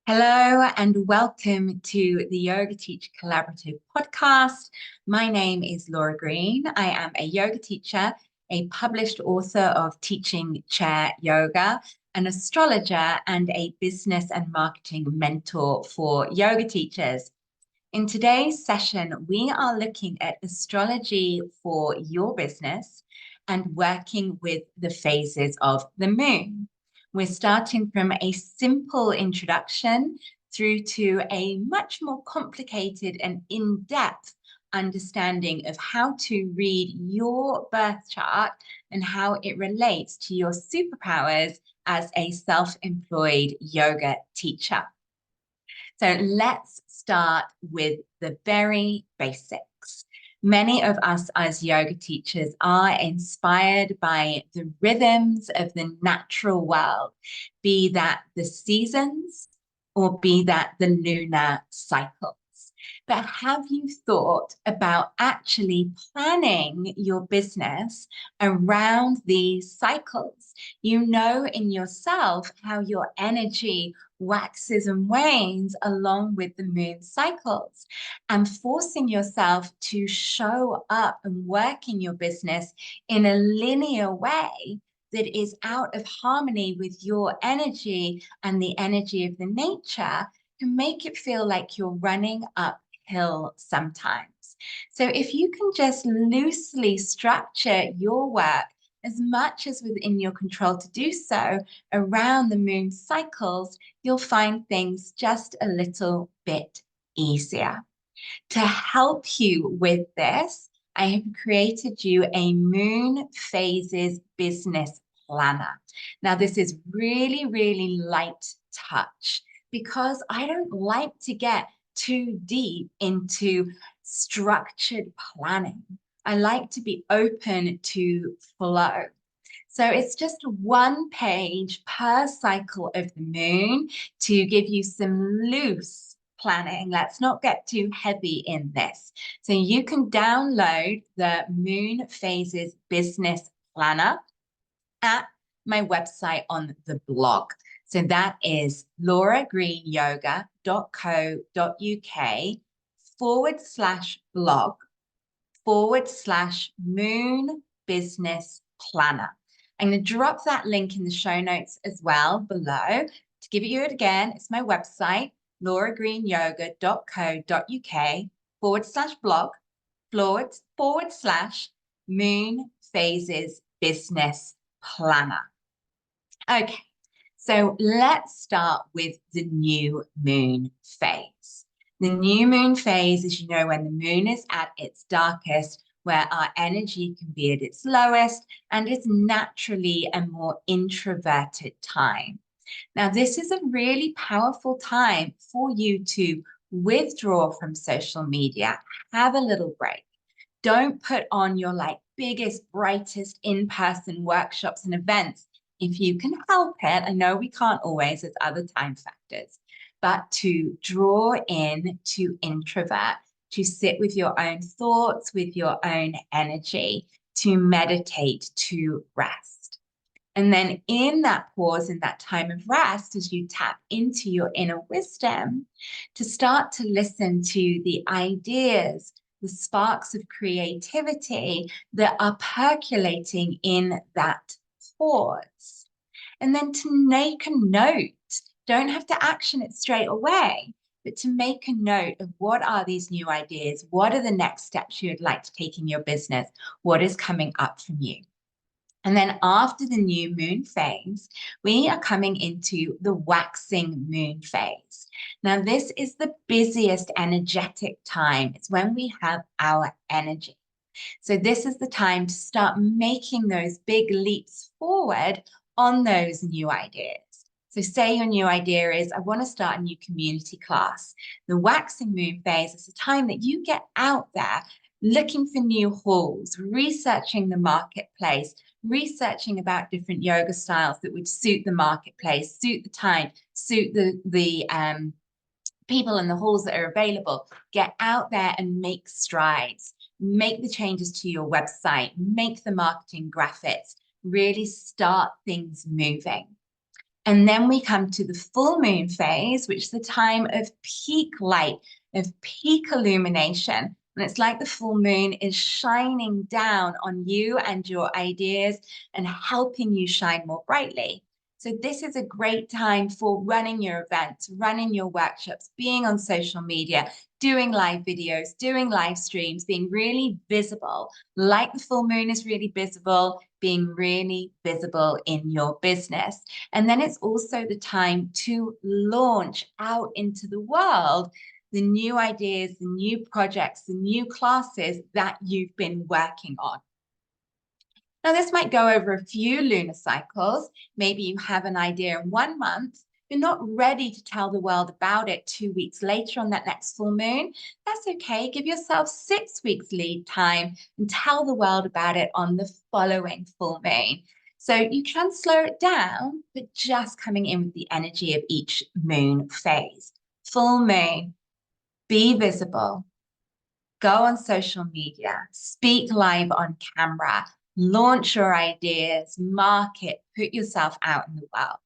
Hello and welcome to the Yoga Teacher Collaborative podcast. My name is Laura Green. I am a yoga teacher, a published author of Teaching Chair Yoga, an astrologer, and a business and marketing mentor for yoga teachers. In today's session, we are looking at astrology for your business and working with the phases of the moon. We're starting from a simple introduction through to a much more complicated and in-depth understanding of how to read your birth chart and how it relates to your superpowers as a self-employed yoga teacher. So let's start with the very basics. Many of us as yoga teachers are inspired by the rhythms of the natural world, be that the seasons or be that the lunar cycles. But have you thought about actually planning your business around these cycles? You know in yourself how your energy waxes and wanes along with the moon cycles, and forcing yourself to show up and work in your business in a linear way that is out of harmony with your energy and the energy of the nature can make it feel like you're running uphill sometimes. So if you can just loosely structure your work as much as within your control to do so around the moon cycles, you'll find things just a little bit easier. To help you with this, I have created you a moon phases business planner. Now, this is really, really light touch because I don't like to get too deep into structured planning. I like to be open to flow. So it's just one page per cycle of the moon to give you some loose planning. Let's not get too heavy in this. So you can download the Moon Phases Business Planner at my website on the blog. So that is lauragreenyoga.co.uk/blog/moon business planner. I'm going to drop that link in the show notes as well below. To give you it again, it's my website, lauragreenyoga.co.uk/blog/moon phases business planner. Okay, so let's start with the new moon phase. The new moon phase, as you know, when the moon is at its darkest, where our energy can be at its lowest, and it's naturally a more introverted time. Now, this is a really powerful time for you to withdraw from social media, have a little break. Don't put on your biggest, brightest in-person workshops and events if you can help it. I know we can't always, there's other time factors, but to draw in, to introvert, to sit with your own thoughts, with your own energy, to meditate, to rest. And then in that pause, in that time of rest, as you tap into your inner wisdom, to start to listen to the ideas, the sparks of creativity that are percolating in that pause. And then to make a note, don't have to action it straight away, but to make a note of what are these new ideas? What are the next steps you would like to take in your business? What is coming up from you? And then after the new moon phase, we are coming into the waxing moon phase. Now, this is the busiest energetic time. It's when we have our energy. So this is the time to start making those big leaps forward on those new ideas. So say your new idea is, I want to start a new community class. The waxing moon phase is the time that you get out there looking for new halls, researching the marketplace, researching about different yoga styles that would suit the marketplace, suit the time, suit the people in the halls that are available. Get out there and make strides. Make the changes to your website, make the marketing graphics, really start things moving. And then we come to the full moon phase, which is the time of peak light, of peak illumination. And it's like the full moon is shining down on you and your ideas and helping you shine more brightly. So this is a great time for running your events, running your workshops, being on social media, doing live videos, doing live streams, being really visible, like the full moon is really visible, being really visible in your business. And then it's also the time to launch out into the world the new ideas, the new projects, the new classes that you've been working on. Now, this might go over a few lunar cycles. Maybe you have an idea in 1 month. You're not ready to tell the world about it 2 weeks later on that next full moon. That's okay. Give yourself 6 weeks lead time and tell the world about it on the following full moon. So you can slow it down, but just coming in with the energy of each moon phase. Full moon, be visible, go on social media, speak live on camera, launch your ideas, market, put yourself out in the world.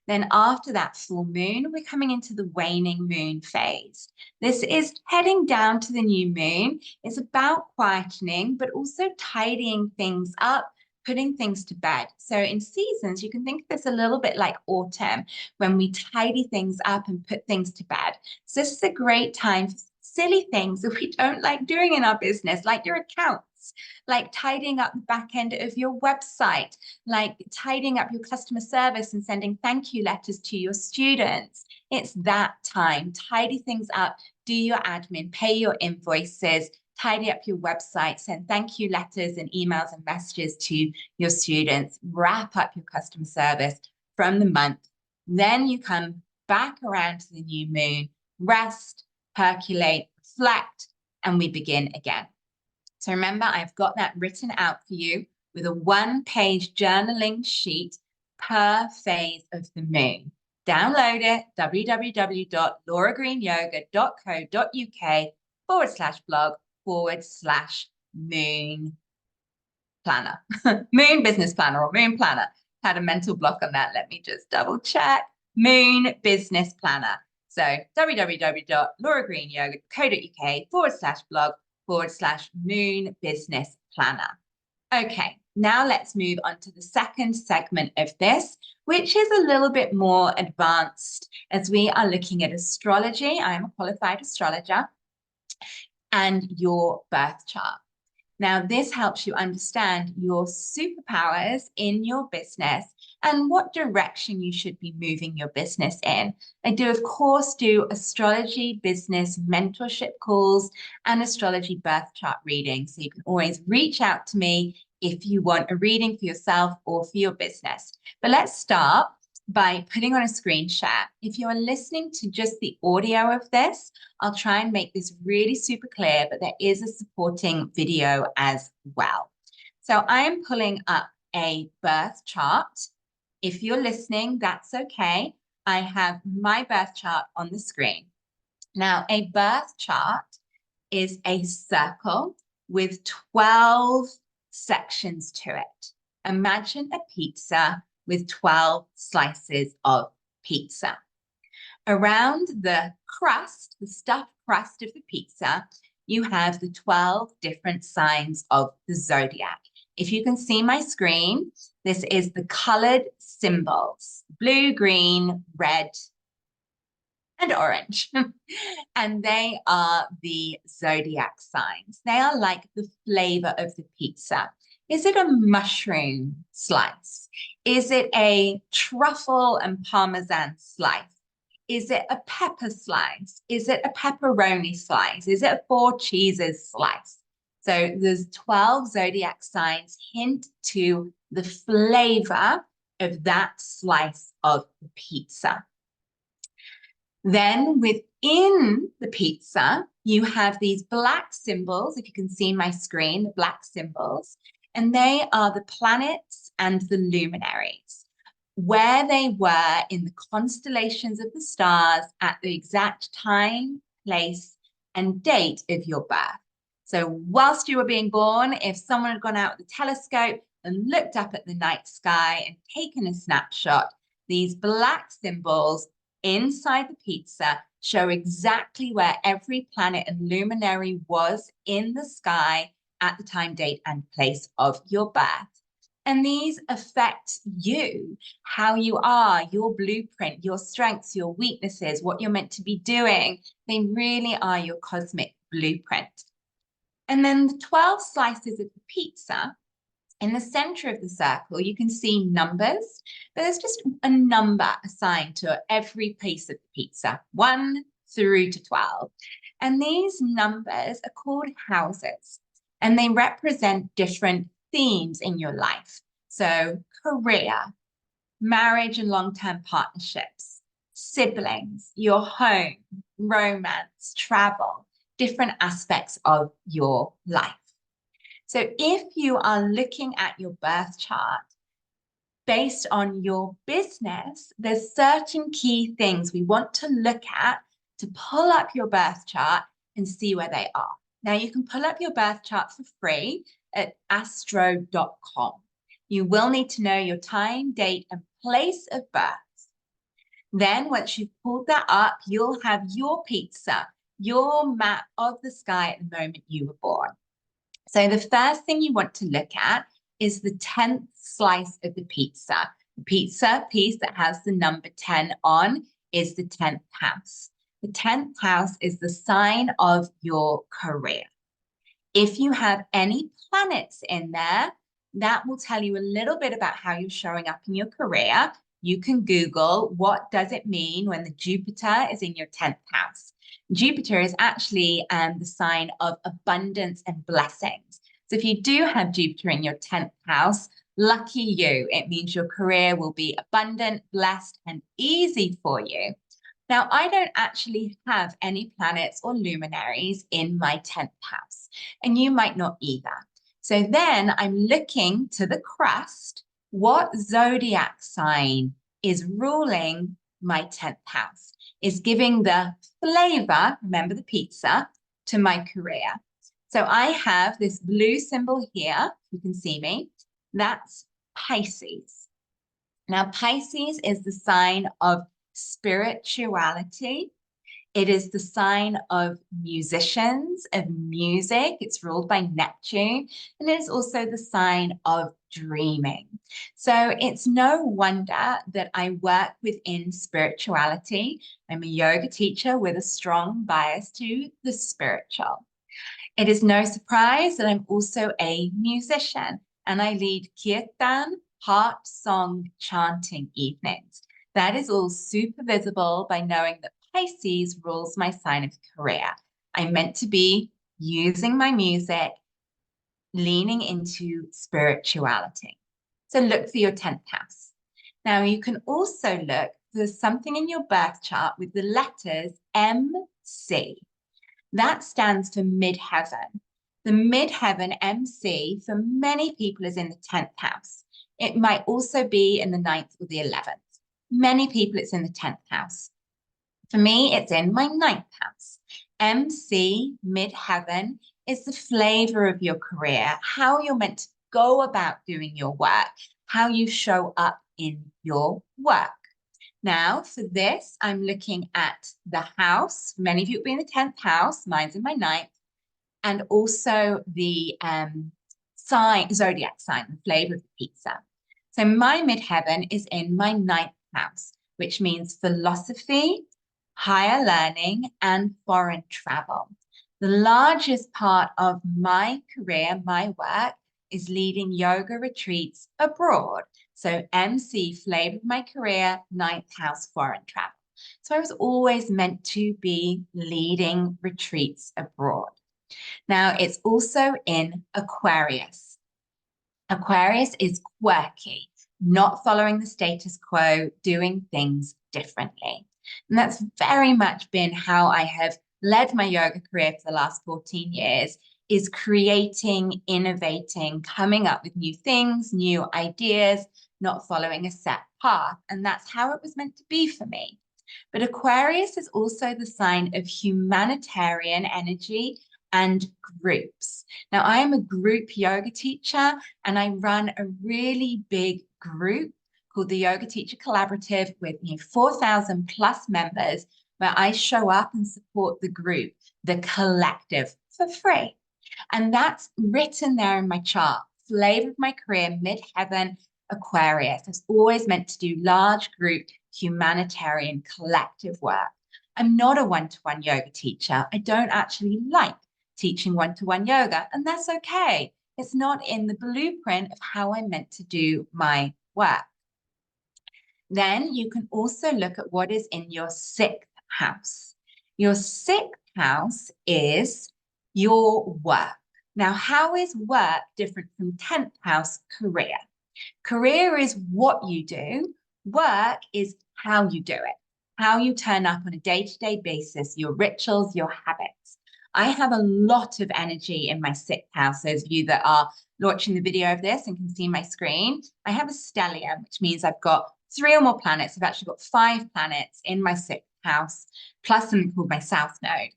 Then after that full moon, we're coming into the waning moon phase. This is heading down to the new moon. It's about quietening, but also tidying things up, putting things to bed. So in seasons, you can think of this a little bit like autumn, when we tidy things up and put things to bed. So this is a great time for silly things that we don't like doing in our business, like your accounts, like tidying up the back end of your website, like tidying up your customer service and sending thank you letters to your students. It's that time. Tidy things up, do your admin, pay your invoices, tidy up your website, send thank you letters and emails and messages to your students, wrap up your customer service from the month. Then you come back around to the new moon, rest, percolate, reflect, and we begin again. So remember, I've got that written out for you with a 1-page journaling sheet per phase of the moon. Download it, www.lauragreenyoga.co.uk/blog/moon planner, moon business planner or moon planner. Had a mental block on that. Let me just double check. Moon business planner. So www.lauragreenyoga.co.uk/blog/moon business planner. Okay, now let's move on to the second segment of this, which is a little bit more advanced as we are looking at astrology. I am a qualified astrologer, and your birth chart. Now, this helps you understand your superpowers in your business and what direction you should be moving your business in. I do, of course, do astrology business mentorship calls and astrology birth chart readings. So you can always reach out to me if you want a reading for yourself or for your business. But let's start by putting on a screen share. If you are listening to just the audio of this, I'll try and make this really super clear, but there is a supporting video as well. So I am pulling up a birth chart. If you're listening, that's okay. I have my birth chart on the screen. Now, a birth chart is a circle with 12 sections to it. Imagine a pizza with 12 slices of pizza. Around the crust, the stuffed crust of the pizza, you have the 12 different signs of the zodiac. If you can see my screen, this is the colored symbols: blue, green, red, and orange. And they are the zodiac signs. They are like the flavor of the pizza. Is it a mushroom slice? Is it a truffle and parmesan slice? Is it a pepper slice? Is it a pepperoni slice? Is it a 4 cheeses slice? So there's 12 zodiac signs hint to the flavor of that slice of the pizza. Then within the pizza, you have these black symbols. If you can see my screen, the black symbols, and they are the planets and the luminaries, where they were in the constellations of the stars at the exact time, place, and date of your birth. So whilst you were being born, if someone had gone out with a telescope and looked up at the night sky and taken a snapshot, these black symbols inside the pizza show exactly where every planet and luminary was in the sky at the time, date, and place of your birth. And these affect you, how you are, your blueprint, your strengths, your weaknesses, what you're meant to be doing. They really are your cosmic blueprint. And then the 12 slices of the pizza, in the center of the circle, you can see numbers, but there's just a number assigned to every piece of the pizza, 1 through to 12. And these numbers are called houses, and they represent different themes in your life. So career, marriage and long-term partnerships, siblings, your home, romance, travel, different aspects of your life. So if you are looking at your birth chart based on your business, there's certain key things we want to look at to pull up your birth chart and see where they are. Now, you can pull up your birth chart for free at astro.com. You will need to know your time, date, and place of birth. Then once you've pulled that up, you'll have your pizza, your map of the sky at the moment you were born. So the first thing you want to look at is the 10th slice of the pizza. The pizza piece that has the number 10 on is the 10th house. The 10th house is the sign of your career. If you have any planets in there, that will tell you a little bit about how you're showing up in your career. You can Google, what does it mean when the Jupiter is in your 10th house? Jupiter is actually the sign of abundance and blessings. So if you do have Jupiter in your 10th house, lucky you. It means your career will be abundant, blessed, and easy for you. Now, I don't actually have any planets or luminaries in my 10th house, and you might not either. So then I'm looking to the crust, what zodiac sign is ruling my 10th house, is giving the flavor, remember the pizza, to my career. So I have this blue symbol here, you can see me, that's Pisces. Now, Pisces is the sign of spirituality. It is the sign of musicians, of music. It's ruled by Neptune. And it is also the sign of dreaming. So it's no wonder that I work within spirituality. I'm a yoga teacher with a strong bias to the spiritual. It is no surprise that I'm also a musician, and I lead kirtan, heart song chanting evenings. That is all super visible by knowing that Pisces rules my sign of career. I'm meant to be using my music, leaning into spirituality. So look for your 10th house. Now you can also look for something in your birth chart with the letters MC. That stands for midheaven. The midheaven MC for many people is in the 10th house. It might also be in the 9th or the 11th. Many people it's in the 10th house. For me, it's in my 9th house. MC, midheaven, is the flavor of your career, how you're meant to go about doing your work, how you show up in your work. Now, for this, I'm looking at the house. Many of you will be in the 10th house. Mine's in my 9th. And also the zodiac sign, the flavor of the pizza. So my midheaven is in my 9th house, which means philosophy, higher learning, and foreign travel. The largest part of my career, my work, is leading yoga retreats abroad. So MC, flavor of my career, 9th house, foreign travel. So I was always meant to be leading retreats abroad. Now it's also in Aquarius. Aquarius is quirky, not following the status quo, doing things differently. And that's very much been how I have led my yoga career for the last 14 years, is creating, innovating, coming up with new things, new ideas, not following a set path. And that's how it was meant to be for me. But Aquarius is also the sign of humanitarian energy and groups. Now, I am a group yoga teacher and I run a really big group called the Yoga Teacher Collaborative with 4,000 plus members, where I show up and support the group, the collective, for free. And that's written there in my chart. Flavor of my career, midheaven, Aquarius. I was always meant to do large group, humanitarian, collective work. I'm not a one-to-one yoga teacher. I don't actually like teaching one-to-one yoga, and that's okay. It's not in the blueprint of how I'm meant to do my work. Then you can also look at what is in your sixth house. Your sixth house is your work. Now, how is work different from 10th house, career? Career is what you do. Work is how you do it, how you turn up on a day-to-day basis, your rituals, your habits. I have a lot of energy in my sixth house. Those of you that are watching the video of this and can see my screen, I have a stellium, which means I've got 3 or more planets. I've actually got 5 planets in my sixth house, plus something called my south node.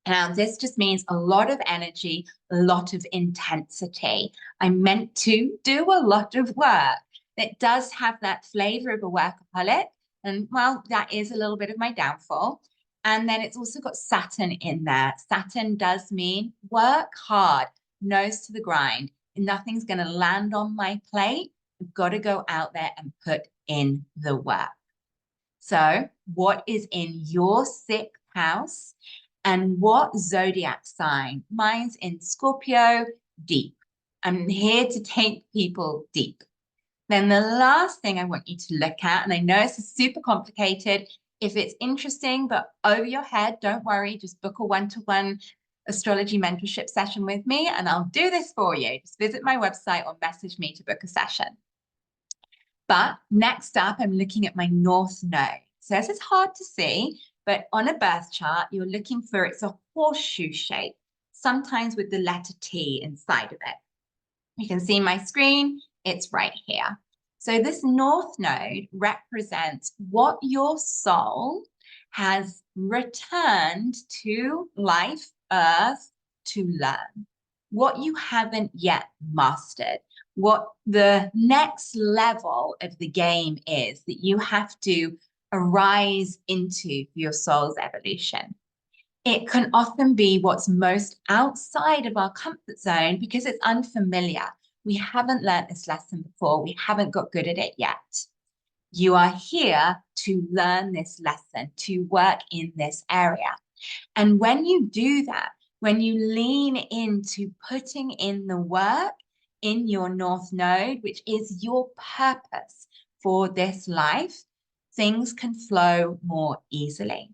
Now, this just means a lot of energy, a lot of intensity. I'm meant to do a lot of work. It does have that flavor of a workaholic. And well, that is a little bit of my downfall. And then it's also got Saturn in there. Saturn does mean work hard, nose to the grind. Nothing's going to land on my plate. I've got to go out there and put in the work. So what is in your sixth house? And what zodiac sign? Mine's in Scorpio, deep. I'm here to take people deep. Then the last thing I want you to look at, and I know this is super complicated. If it's interesting but over your head, don't worry. Just book a one-to-one astrology mentorship session with me, and I'll do this for you. Just visit my website or message me to book a session. But next up, I'm looking at my North Node. So this is hard to see, but on a birth chart, you're looking for, it's a horseshoe shape, sometimes with the letter T inside of it. You can see my screen, it's right here. So this North Node represents what your soul has returned to life, Earth, to learn, what you haven't yet mastered, what the next level of the game is that you have to arise into your soul's evolution. It can often be what's most outside of our comfort zone because it's unfamiliar. We haven't learned this lesson before. We haven't got good at it yet. You are here to learn this lesson, to work in this area. And when you do that, when you lean into putting in the work in your North Node, which is your purpose for this life, things can flow more easily.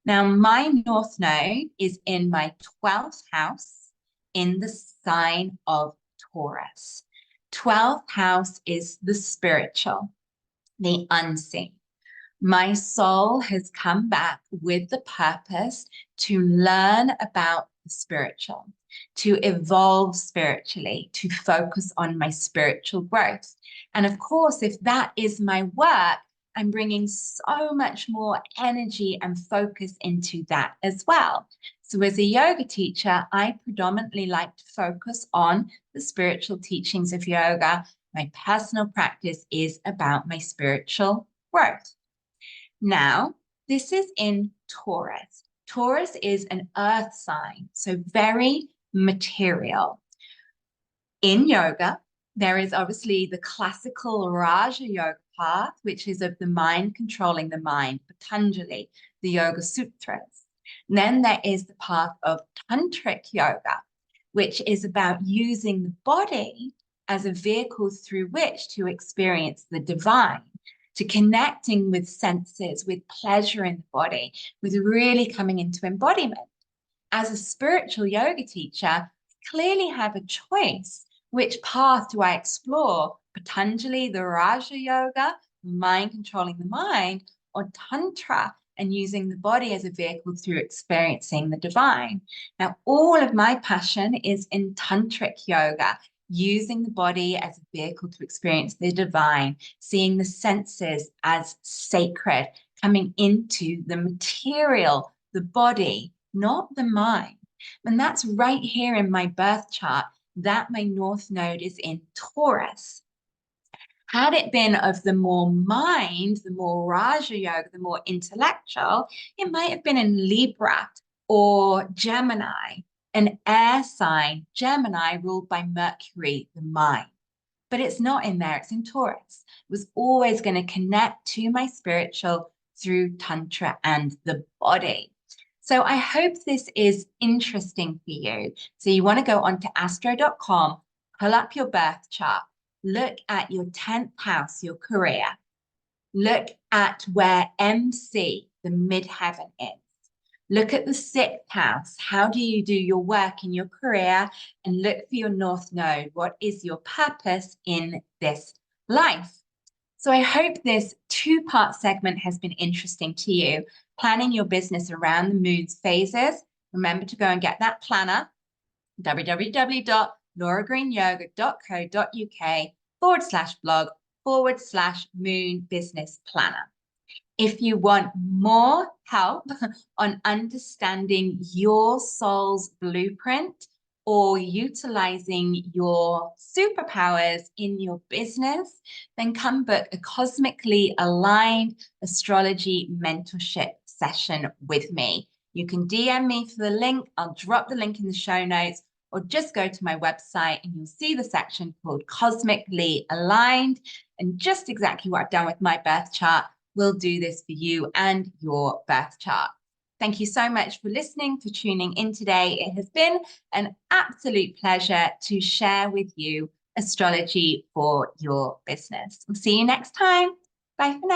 Now, my North Node is in my 12th house in the sign of Taurus. 12th house is the spiritual, the unseen. My soul has come back with the purpose to learn about the spiritual, to evolve spiritually, to focus on my spiritual growth. And of course, if that is my work, I'm bringing so much more energy and focus into that as well. So as a yoga teacher, I predominantly like to focus on the spiritual teachings of yoga. My personal practice is about my spiritual growth. Now, this is in Taurus. Taurus is an earth sign, so very material. In yoga, there is obviously the classical Raja Yoga path, which is of the mind controlling the mind, Patanjali, the Yoga Sutras. And then there is the path of Tantric Yoga, which is about using the body as a vehicle through which to experience the divine, to connecting with senses, with pleasure in the body, with really coming into embodiment. As a spiritual yoga teacher, I clearly have a choice. Which path do I explore? Patanjali, the Raja Yoga, mind controlling the mind, or Tantra and using the body as a vehicle through experiencing the divine? Now, all of my passion is in Tantric Yoga, using the body as a vehicle to experience the divine, seeing the senses as sacred, coming into the material, the body, not the mind. And that's right here in my birth chart, that my North Node is in Taurus. Had it been of the more mind, the more Raja Yoga, the more intellectual, it might have been in Libra or Gemini, an air sign, Gemini ruled by Mercury, the mind. But it's not in there, it's in Taurus. It was always going to connect to my spiritual through Tantra and the body. So I hope this is interesting for you. So you want to go onto astro.com, pull up your birth chart, look at your 10th house, your career, look at where MC, the midheaven, is. Look at the 6th house. How do you do your work in your career? And look for your North Node. What is your purpose in this life? So I hope this two-part segment has been interesting to you. Planning your business around the moon's phases. Remember to go and get that planner, www.lauragreenyoga.co.uk/blog/moon business planner. If you want more help on understanding your soul's blueprint or utilizing your superpowers in your business, then come book a cosmically aligned astrology mentorship session with me. You can DM me for the link. I'll drop the link in the show notes, or just go to my website and you'll see the section called Cosmically Aligned, and just exactly what I've done with my birth chart. We'll do this for you and your birth chart. Thank you so much for listening, for tuning in today. It has been an absolute pleasure to share with you astrology for your business. We'll see you next time. Bye for now.